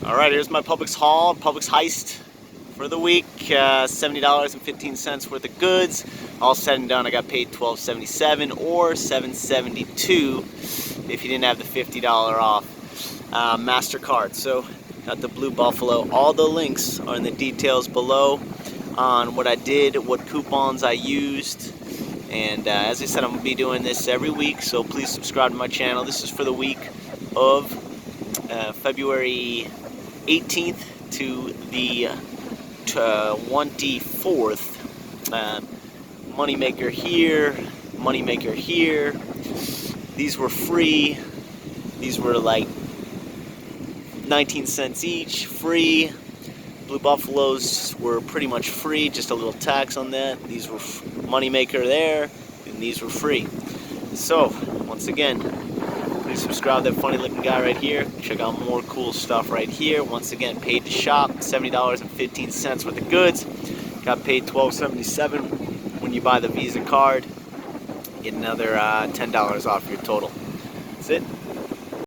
Alright, here's my Publix haul, Publix Heist for the week. $70.15 worth of goods. All said and done, I got paid $12.77 or $7.72 if you didn't have the $50 off MasterCard. So, got the Blue Buffalo. All the links are in the details below on what I did, what coupons I used. And as I said, I'm going to be doing this every week, so please subscribe to my channel. This is for the week of February 18th to the 24th. Moneymaker here, moneymaker here. These were free. These were like 19 cents each, free. Blue Buffaloes were pretty much free, just a little tax on that. These were moneymaker there, and these were free. So, once again, please subscribe to that funny looking guy right here. Check out more cool stuff right here. Once again, paid to shop, $70.15 worth of goods. Got paid $12.77 when you buy the Visa card. Get another $10 off your total. That's it.